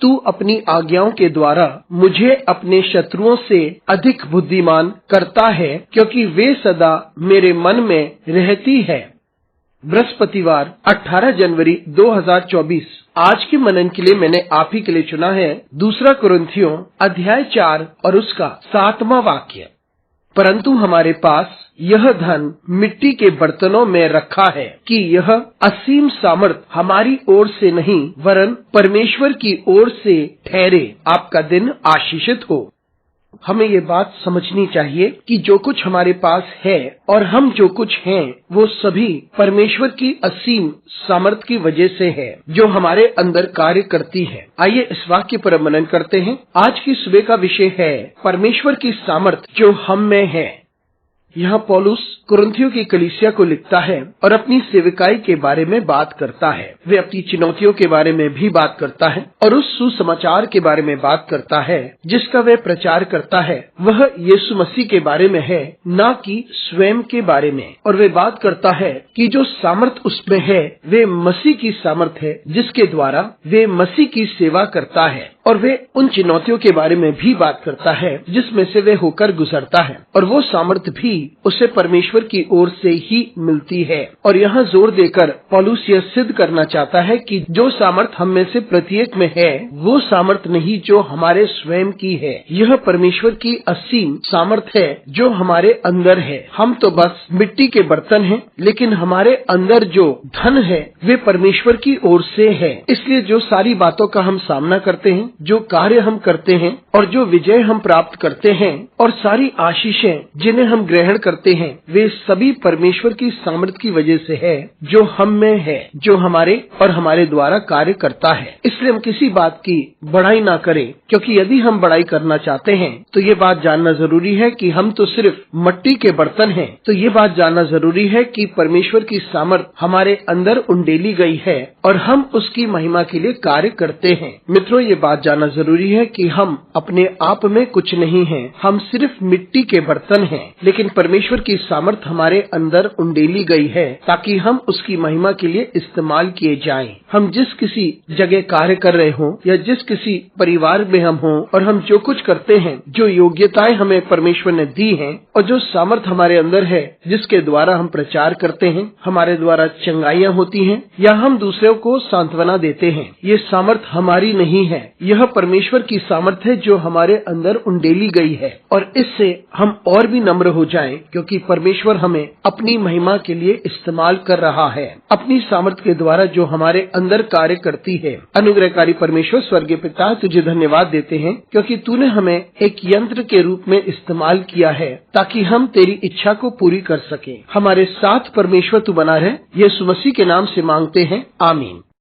तू अपनी आज्ञाओं के द्वारा मुझे अपने शत्रुओं से अधिक बुद्धिमान करता है, क्योंकि वे सदा मेरे मन में रहती है। बृहस्पतिवार 18 जनवरी 2024। आज के मनन के लिए मैंने आप ही के लिए चुना है 2 कुरिन्थियों अध्याय 4 और उसका 7वां वाक्य। परंतु हमारे पास यह धन मिट्टी के बर्तनों में रखा है कि यह असीम सामर्थ हमारी ओर से नहीं वरन परमेश्वर की ओर से ठहरे। आपका दिन आशीषित हो। हमें ये बात समझनी चाहिए कि जो कुछ हमारे पास है और हम जो कुछ हैं वो सभी परमेश्वर की असीम सामर्थ की वजह से है जो हमारे अंदर कार्य करती है। आइए इस वाक्य पर मनन करते हैं। आज की सुबह का विषय है परमेश्वर की सामर्थ जो हम में है। यहाँ पौलुस कुरिन्थियों की कलीसिया को लिखता है और अपनी सेवकाई के बारे में बात करता है। वे अपनी चुनौतियों के बारे में भी बात करता है और उस सुसमाचार के बारे में बात करता है जिसका वे प्रचार करता है। वह यीशु मसीह के बारे में है, न कि स्वयं के बारे में। और वे बात करता है कि जो सामर्थ उसमें है वे मसीह की सामर्थ है जिसके द्वारा वे मसीह की सेवा करता है। और वे उन चुनौतियों के बारे में भी बात करता है जिसमें से वे होकर गुजरता है और वो सामर्थ भी उसे परमेश्वर की ओर से ही मिलती है। और यहाँ जोर देकर पौलुस यह सिद्ध करना चाहता है कि जो सामर्थ हम में से प्रत्येक में है वो सामर्थ नहीं जो हमारे स्वयं की है। यह परमेश्वर की असीम सामर्थ है जो हमारे अंदर है। हम तो बस मिट्टी के बर्तन हैं, लेकिन हमारे अंदर जो धन है वे परमेश्वर की ओर से है। इसलिए जो सारी बातों का हम सामना करते हैं, जो कार्य हम करते हैं और जो विजय हम प्राप्त करते हैं और सारी आशीषें जिन्हें हम ग्रहण करते हैं वे सभी परमेश्वर की सामर्थ की वजह से है जो हम में है, जो हमारे और हमारे द्वारा कार्य करता है। इसलिए हम किसी बात की बड़ाई ना करें, क्योंकि यदि हम बड़ाई करना चाहते हैं तो ये बात जानना जरूरी है कि हम तो सिर्फ मिट्टी के बर्तन हैं। तो ये बात जानना जरूरी है कि परमेश्वर की सामर्थ हमारे अंदर उंडेली गई है और हम उसकी महिमा के लिए कार्य करते हैं। मित्रों, ये बात जानना जरूरी है कि हम अपने आप में कुछ नहीं हैं, हम सिर्फ मिट्टी के बर्तन हैं, लेकिन परमेश्वर की सामर्थ हमारे अंदर उंडेली गई है ताकि हम उसकी महिमा के लिए इस्तेमाल किए जाएं। हम जिस किसी जगह कार्य कर रहे हों या जिस किसी परिवार में हम हों और हम जो कुछ करते हैं, जो योग्यताएं हमें परमेश्वर ने दी हैं और जो सामर्थ हमारे अंदर है जिसके द्वारा हम प्रचार करते हैं, हमारे द्वारा चंगाइयां होती हैं या हम दूसरों को सांत्वना देते हैं, ये सामर्थ हमारी नहीं है। यह परमेश्वर की सामर्थ है जो हमारे अंदर उंडेली गई है। और इससे हम और भी नम्र हो जाएं, क्योंकि परमेश्वर हमें अपनी महिमा के लिए इस्तेमाल कर रहा है, अपनी सामर्थ के द्वारा जो हमारे अंदर कार्य करती है। अनुग्रहकारी परमेश्वर स्वर्गीय पिता, तुझे धन्यवाद देते हैं क्योंकि तूने हमें एक यंत्र के रूप में इस्तेमाल किया है ताकि हम तेरी इच्छा को पूरी कर सके। हमारे साथ परमेश्वर तू बना रहे, यीशु मसीह के नाम से मांगते हैं, आमीन।